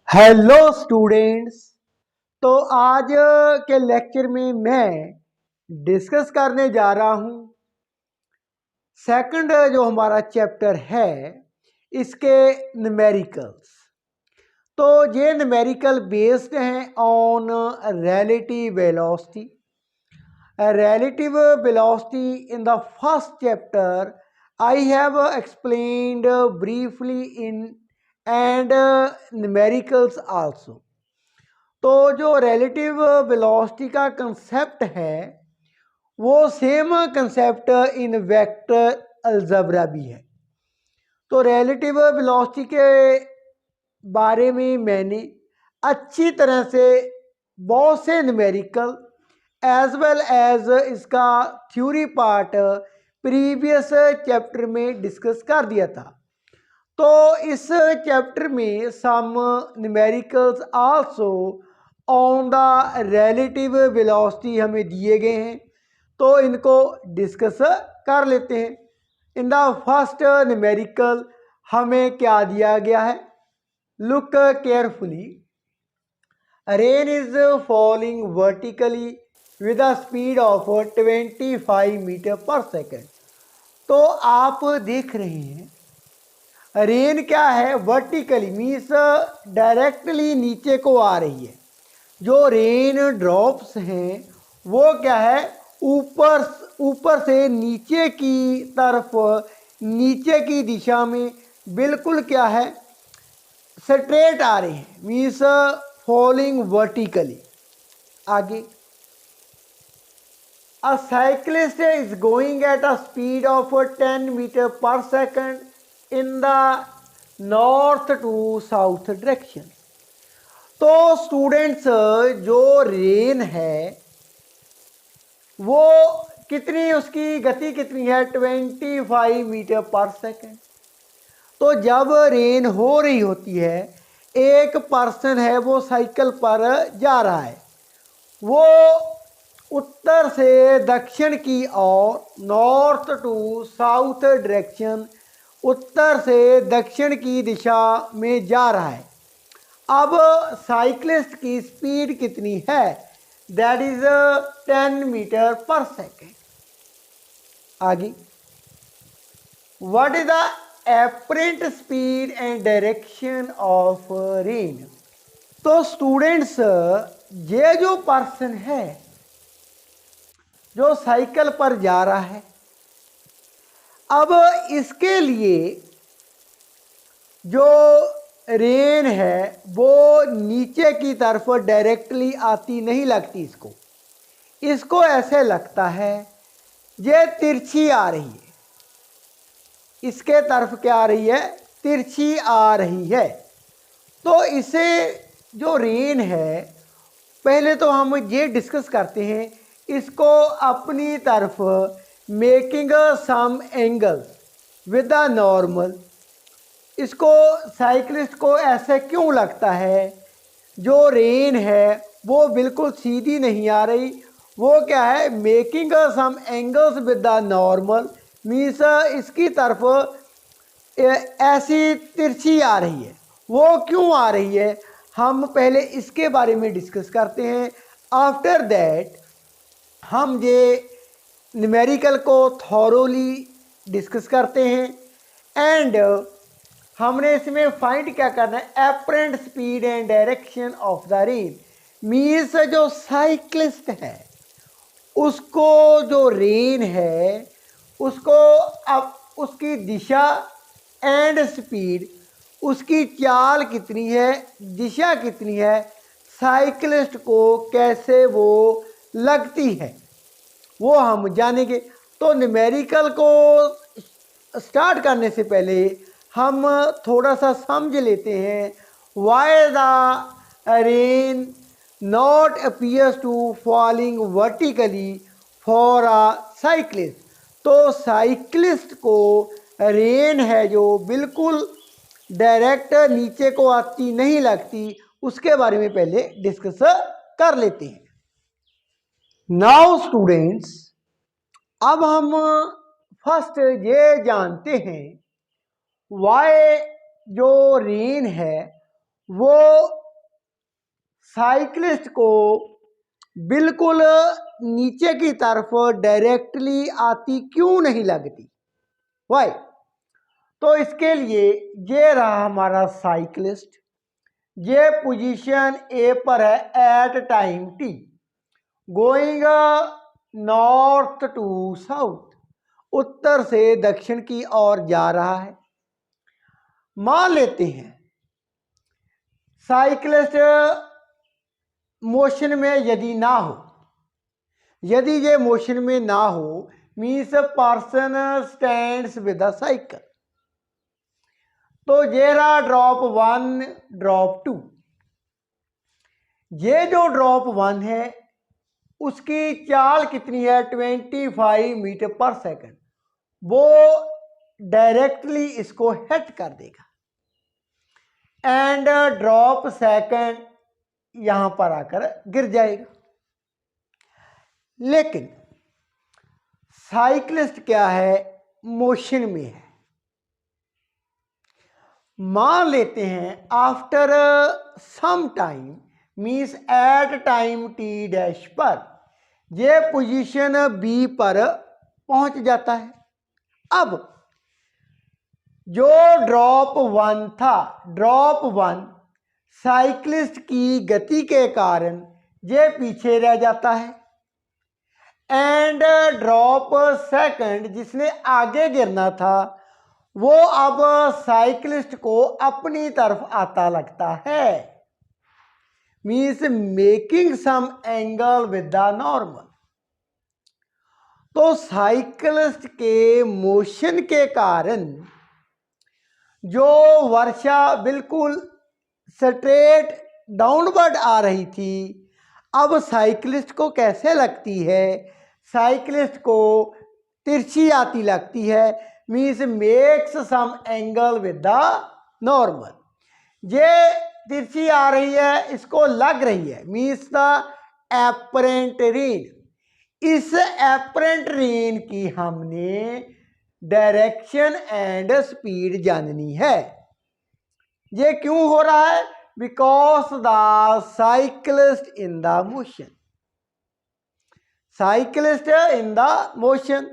Hello students. तो आज के लेक्चर में मैं डिस्कस करने जा रहा हूँ सेकंड जो हमारा चैप्टर है इसके न्यूमेरिकल्स। तो ये न्यूमेरिकल बेस्ड हैं on relative velocity. Relative velocity in the first chapter I have explained briefly in and numericals also. तो जो रिलेटिव वेलोसिटी का कंसेप्ट है वो same concept in vector algebra भी है। तो रिलेटिव वेलोसिटी के बारे में मैंने अच्छी तरह से बहुत से न्यूमेरिकल एज वेल एज इसका थ्योरी पार्ट प्रीवियस चैप्टर में डिस्कस कर दिया था। तो इस चैप्टर में some numericals also on the relative velocity हमें दिए गए हैं, तो इनको डिस्कस कर लेते हैं। इन द फर्स्ट न्यूमेरिकल हमें क्या दिया गया है, look carefully. Rain is falling vertically with a speed of 25 metre per second. तो आप देख रहे हैं रेन क्या है, वर्टिकली मीन्स डायरेक्टली नीचे को आ रही है। जो रेन ड्रॉप्स हैं वो क्या है, ऊपर से नीचे की तरफ, नीचे की दिशा में बिल्कुल क्या है, स्ट्रेट आ रही है, मीन्स फॉलिंग वर्टिकली। आगे, a cyclist is going at a speed of 10 metre per second in the north to south direction. तो स्टूडेंट्स जो रेन है वो कितनी, उसकी गति कितनी है, 25 मीटर पर सेकेंड। तो जब रेन हो रही होती है, एक पर्सन है वो साइकिल पर जा रहा है, वो उत्तर से दक्षिण की ओर, नॉर्थ टू साउथ डायरेक्शन, उत्तर से दक्षिण की दिशा में जा रहा है। अब साइक्लिस्ट की स्पीड कितनी है, that is 10 metre per second. आगे, what is the apparent speed and direction of rain. तो स्टूडेंट्स ये जो पर्सन है जो साइकिल पर जा रहा है, अब इसके लिए जो रेन है वो नीचे की तरफ डायरेक्टली आती नहीं लगती, इसको ऐसे लगता है ये तिरछी आ रही है, इसके तरफ क्या आ रही है, तिरछी आ रही है। तो इसे जो रेन है, पहले तो हम ये डिस्कस करते हैं इसको अपनी तरफ making some angle with the normal. इसको साइक्लिस्ट को ऐसे क्यों लगता है, जो रेन है वो बिल्कुल सीधी नहीं आ रही, वो क्या है, making some angles with the normal, means इसकी तरफ ऐसी तिरछी आ रही है। वो क्यों आ रही है, हम पहले इसके बारे में डिस्कस करते हैं। आफ्टर दैट हम ये न्यूमेरिकल को थॉरोली डिस्कस करते हैं एंड हमने इसमें फाइंड क्या करना है, apparent speed and direction of the rain. Means जो साइक्लिस्ट है उसको, जो रेन है उसको, अब उसकी दिशा एंड स्पीड, उसकी चाल कितनी है, दिशा कितनी है, साइक्लिस्ट को कैसे वो लगती है, वो हम जानेंगे। तो न्यूमेरिकल को स्टार्ट करने से पहले हम थोड़ा सा समझ लेते हैं why the rain not appears to falling vertically for a cyclist. तो साइक्लिस्ट को रेन है जो बिल्कुल डायरेक्ट नीचे को आती नहीं लगती, उसके बारे में पहले डिस्कस कर लेते हैं। नाउ स्टूडेंट्स, अब हम फर्स्ट ये जानते हैं वाई जो रेन है वो साइक्लिस्ट को बिल्कुल नीचे की तरफ डायरेक्टली आती क्यों नहीं लगती? वाई? तो इसके लिए ये रहा हमारा साइक्लिस्ट, ये पोजीशन ए पर है at time T, going north to south, उत्तर से दक्षिण की ओर जा रहा है। मान लेते हैं साइक्लिस्ट मोशन में यदि ना हो, यदि ये मोशन में ना हो means person stands with the cycle, तो ये रहा ड्रॉप 1, ड्रॉप 2। ये जो ड्रॉप 1 है उसकी चाल कितनी है? 25 मीटर पर सेकंड। वो डायरेक्टली इसको हिट कर देगा एंड ड्रॉप सेकंड यहां पर आकर गिर जाएगा। लेकिन साइक्लिस्ट क्या है? मोशन में है। मान लेते हैं after some time means at time T dash पर ये पोजीशन बी पर पहुंच जाता है। अब जो ड्रॉप 1 था, ड्रॉप 1 साइक्लिस्ट की गति के कारण ये पीछे रह जाता है एंड ड्रॉप सेकंड जिसने आगे गिरना था वो अब साइक्लिस्ट को अपनी तरफ आता लगता है, means making some angle with the normal. तो साइक्लिस्ट के मोशन के कारण जो वर्षा बिल्कुल स्ट्रेट डाउनवर्ड आ रही थी अब साइक्लिस्ट को कैसे लगती है? साइक्लिस्ट को तिरछी आती लगती है, means makes some angle with the normal. ये तिरछी आ रही है, इसको लग रही है, मीन्स द एपरेंट रेन। इस एपरेंट रेन की हमने डायरेक्शन एंड स्पीड जाननी है। ये क्यों हो रहा है? Because the cyclist in the motion, cyclist in the motion,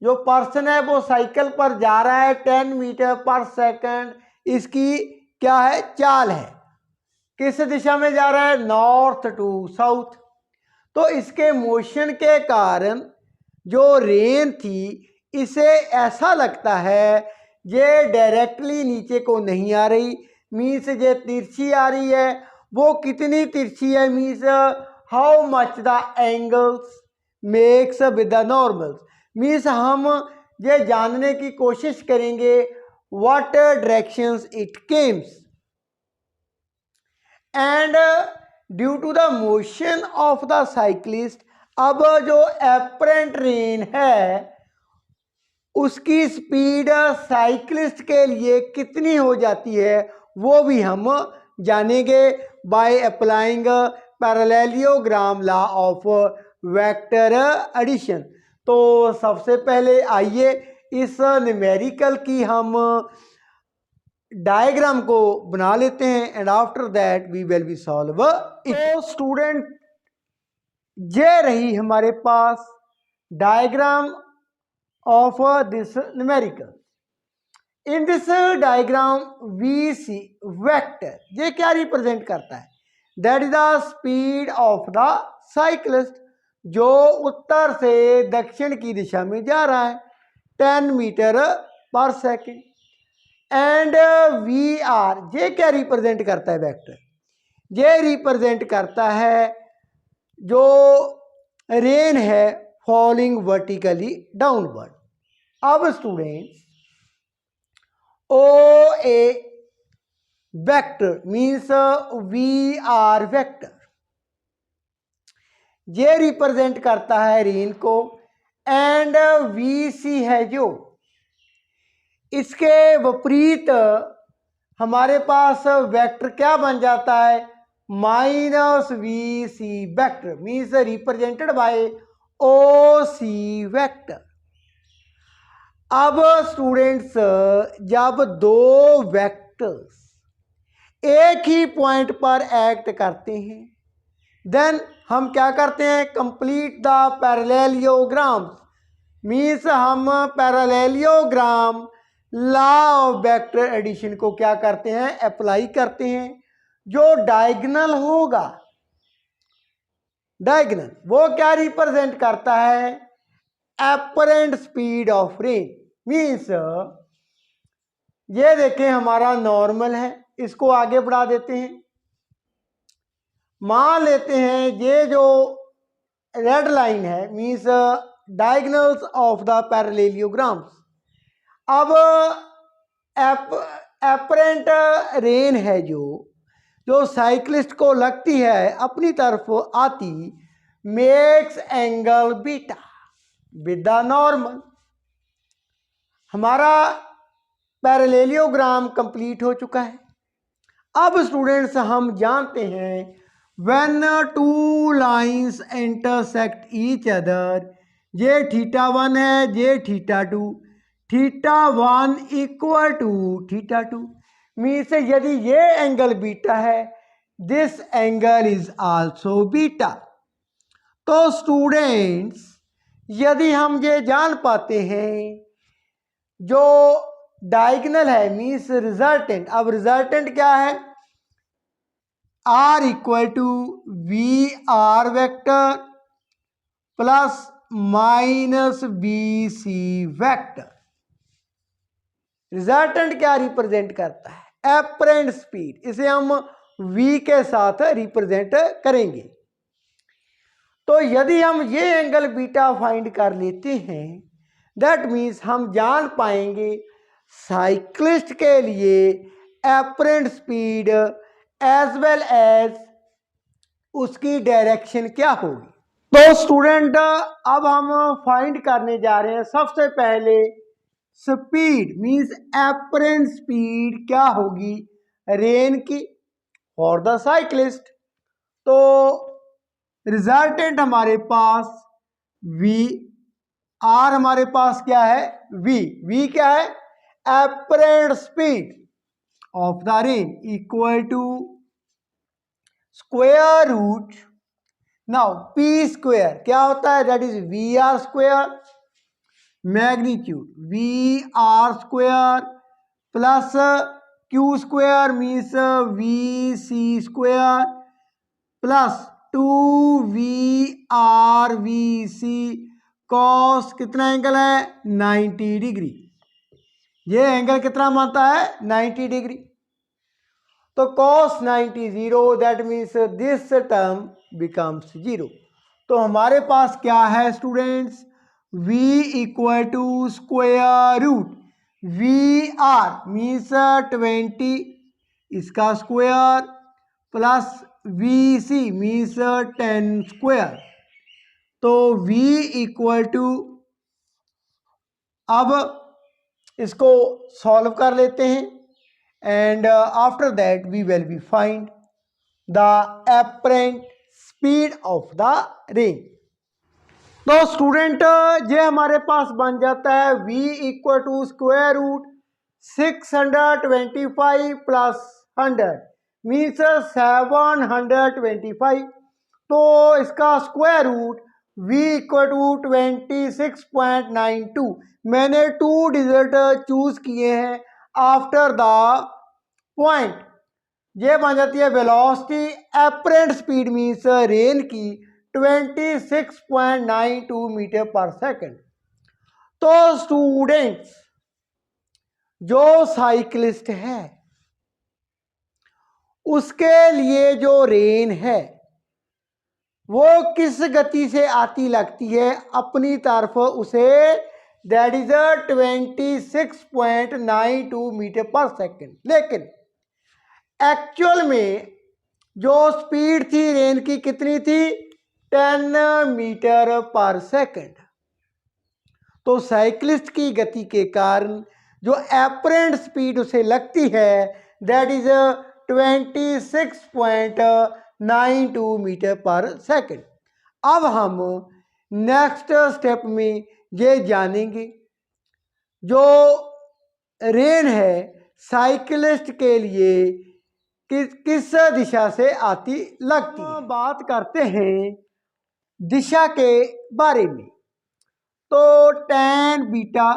जो पर्सन है वो साइकिल पर जा रहा है 10 मीटर पर सेकंड, इसकी क्या है? चाल है। किस दिशा में जा रहा है? North to south. तो इसके मोशन के कारण जो रेन थी इसे ऐसा लगता है ये डायरेक्टली नीचे को नहीं आ रही, मीन्स ये तिरछी आ रही है। वो कितनी तिरछी है? Means how much the angles makes with the normals. Means हम ये जानने की कोशिश करेंगे what directions it comes and due to the motion of the cyclist. अब जो एपरेंट रेन है उसकी स्पीड साइक्लिस्ट के लिए कितनी हो जाती है वो भी हम जानेंगे by applying parallelogram law of vector addition. तो सबसे पहले आइए इस न्यूमेरिकल की हम डायग्राम को बना लेते हैं and after that we will be solve it. तो स्टूडेंट ये रही हमारे पास diagram of this numerical. In this diagram we see vector, ये क्या रिप्रेजेंट करता है? That is the speed of the cyclist, जो उत्तर से दक्षिण की दिशा में जा रहा है 10 metre per second. And we are, ये क्या रिप्रेजेंट करता है? वेक्टर। ये रिप्रेजेंट करता है जो रेन है फॉलिंग वर्टिकली डाउनवर्ड। अब students O A vector means V R vector, ये रिप्रेजेंट करता है रेन को एंड वी सी है जो, इसके विपरीत हमारे पास वेक्टर क्या बन जाता है? Minus V C vector means represented by O C vector. अब स्टूडेंट्स जब दो वेक्टर्स एक ही पॉइंट पर एक्ट करते हैं देन हम क्या करते हैं, कंप्लीट द पैरेललोग्राम, मीन्स हम parallelogram law of vector addition को क्या करते हैं, अप्लाई करते हैं। जो डायगोनल होगा, डायगोनल वो क्या रिप्रेजेंट करता है, apparent speed of rain. Means ये देखें हमारा नॉर्मल है, इसको आगे बढ़ा देते हैं। मान लेते हैं ये जो रेड लाइन है means diagonals of the parallelograms. अब एपरेंट रेन है जो साइक्लिस्ट को लगती है अपनी तरफ आती, makes angle beta with the normal. हमारा पैरेललोग्राम कंप्लीट हो चुका है। अब स्टूडेंट्स हम जानते हैं when two lines intersect each other, ये θ1 है, ये θ2, θ1 इक्वल टू θ2, मीन्स यदि ये एंगल बीटा है, this angle is also beta. तो स्टूडेंट्स यदि हम ये जान पाते हैं जो डायगोनल है मीन्स रिजल्टेंट, अब रिजल्टेंट क्या है, R equal to V R vector plus minus B C vector. Resultant क्या रिप्रेजेंट करता है, एपरेंट स्पीड, इसे हम v के साथ रिप्रेजेंट करेंगे। तो यदि हम ये एंगल बीटा फाइंड कर लेते हैं, दैट मीन्स हम जान पाएंगे साइक्लिस्ट के लिए apparent speed as well as उसकी डायरेक्शन क्या होगी। तो स्टूडेंट अब हम फाइंड करने जा रहे हैं सबसे पहले स्पीड, मींस एपरेंट स्पीड क्या होगी रेन की फॉर द साइक्लिस्ट। तो रिजल्टेंट हमारे पास v, आर हमारे पास क्या है v क्या है, apparent speed of the rain equal to square root, now p square क्या होता है, that is V R square, magnitude V R square plus Q square means V C square plus 2 VRVC cos कितना angle है 90 degree. ये angle कितना मानता है 90 degree. तो cos 90 0, that means this term becomes 0। तो हमारे पास क्या है students, v equal to square root VR means 20 इसका square plus VC means 10 square. तो v इक्वल टू, अब इसको सॉल्व कर लेते हैं and after that we will be find the apparent speed of the rain. तो स्टूडेंट ये हमारे पास बन जाता है v equal to square root 625 plus 100 means 725। तो इसका square root v equal to 26.92, मैंने 2 डिजिट चूज किए हैं आफ्टर द पॉइंट। ये बन जाती है velocity, apparent speed means rain की 26.92 मीटर पर सेकंड। तो स्टूडेंट्स जो साइकिलिस्ट है उसके लिए जो रेन है वो किस गति से आती लगती है अपनी तरफ उसे, दैट इज 26.92 मीटर पर सेकंड। लेकिन एक्चुअल में जो स्पीड थी रेन की कितनी थी 10 मीटर पर सेकंड। तो साइकिलिस्ट की गति के कारण जो एपरेंट स्पीड उसे लगती है दैट इज 26.92 मीटर पर सेकंड। अब हम नेक्स्ट स्टेप में ये जानेंगे जो रेन है साइकिलिस्ट के लिए किस दिशा से आती लगती है। बात करते हैं दिशा के बारे में। तो tan बीटा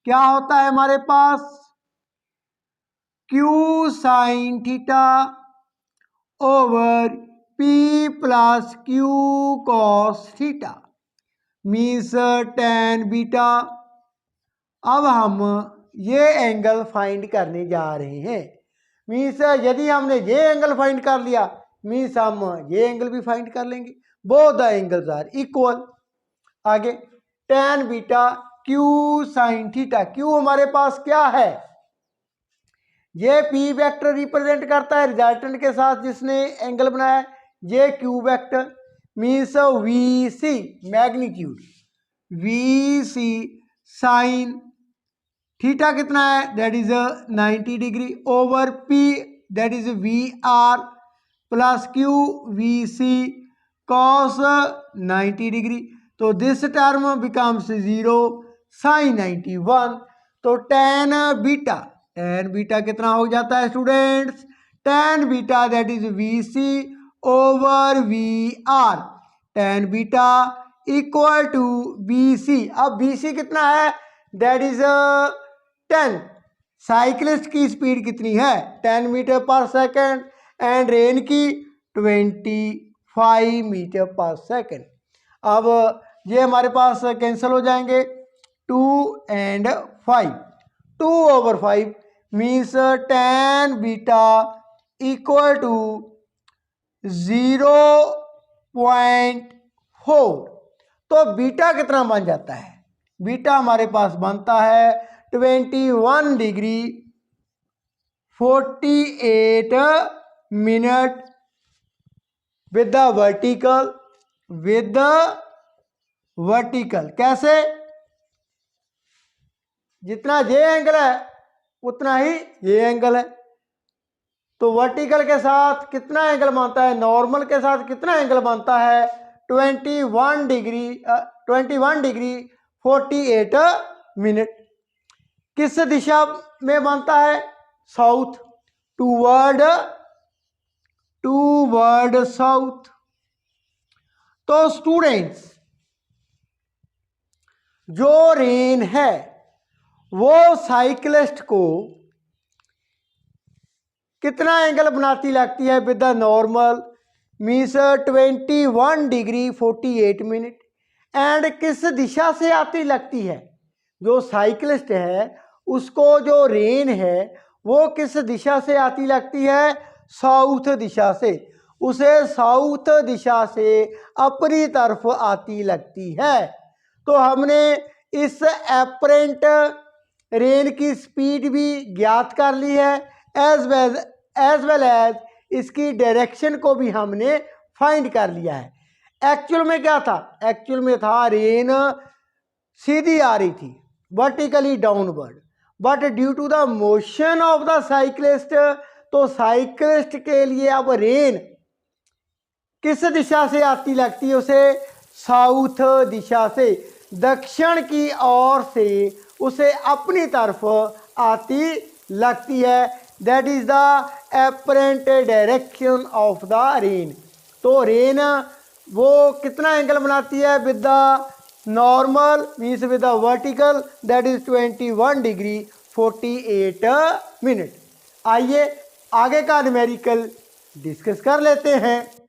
क्या होता है हमारे पास, Q sine theta over P plus Q cos theta means tan beta. अब हम ये एंगल फाइंड करने जा रहे हैं। मीन्स यदि हमने ये एंगल फाइंड कर लिया मीन्स हम ये एंगल भी फाइंड कर लेंगे। Both the angles are equal. आगे tan beta Q sine theta. Q हमारे पास क्या है, ये P वेक्टर रिप्रेजेंट करता है रिजल्टेंट के साथ जिसने एंगल बनाया है। ये Q vector means VC magnitude, VC sine theta कितना है, that is 90 degree over P that is VR plus Q VC cos 90 degree. तो दिस टर्म बिकम्स 0 साइन 91। तो tan बीटा कितना हो जाता है students, tan beta that is VC over VR, tan beta equal to BC। अब BC कितना है, that is 10। Cyclist की स्पीड कितनी है 10 metre per second and rain की 25 मीटर पर सेकेंड। अब ये हमारे पास कैंसिल हो जाएंगे, 2 and 5, 2 over 5 means tan beta equal to 0.4। तो बीटा कितना बन जाता है, बीटा हमारे पास बनता है 21 degree 48 minute with the vertical. कैसे, जितना ये एंगल है उतना ही ये एंगल है। तो वर्टिकल के साथ कितना एंगल बनता है, नॉर्मल के साथ कितना एंगल बनता है 21 डिग्री 48 मिनट। किस दिशा में बनता है, साउथ, टूवर्ड साउथ। तो स्टूडेंट्स जो रेन है वो साइकिलिस्ट को कितना एंगल बनाती लगती है with the normal means 21 degree 48 minute. And किस दिशा से आती लगती है, जो साइकिलिस्ट है उसको जो रेन है वो किस दिशा से आती लगती है, साउथ दिशा से। उसे साउथ दिशा से अपनी तरफ आती लगती है। तो हमने इस एपरेंट रेन की स्पीड भी ज्ञात कर ली है, एज वेल एज इसकी डायरेक्शन को भी हमने फाइंड कर लिया है। एक्चुअल में क्या था, एक्चुअल में था रेन सीधी आ रही थी vertically downward, but due to the motion of the cyclist, तो साइकिलिस्ट के लिए अब रेन किस दिशा से आती लगती है, उसे साउथ दिशा से, दक्षिण की ओर से उसे अपनी तरफ आती लगती है। That is the apparent direction of the rain. तो रेन वो कितना एंगल बनाती है with the normal means with the vertical, that is 21 degree 48 minute. आइए आगे का न्यूमेरिकल डिस्कस कर लेते हैं।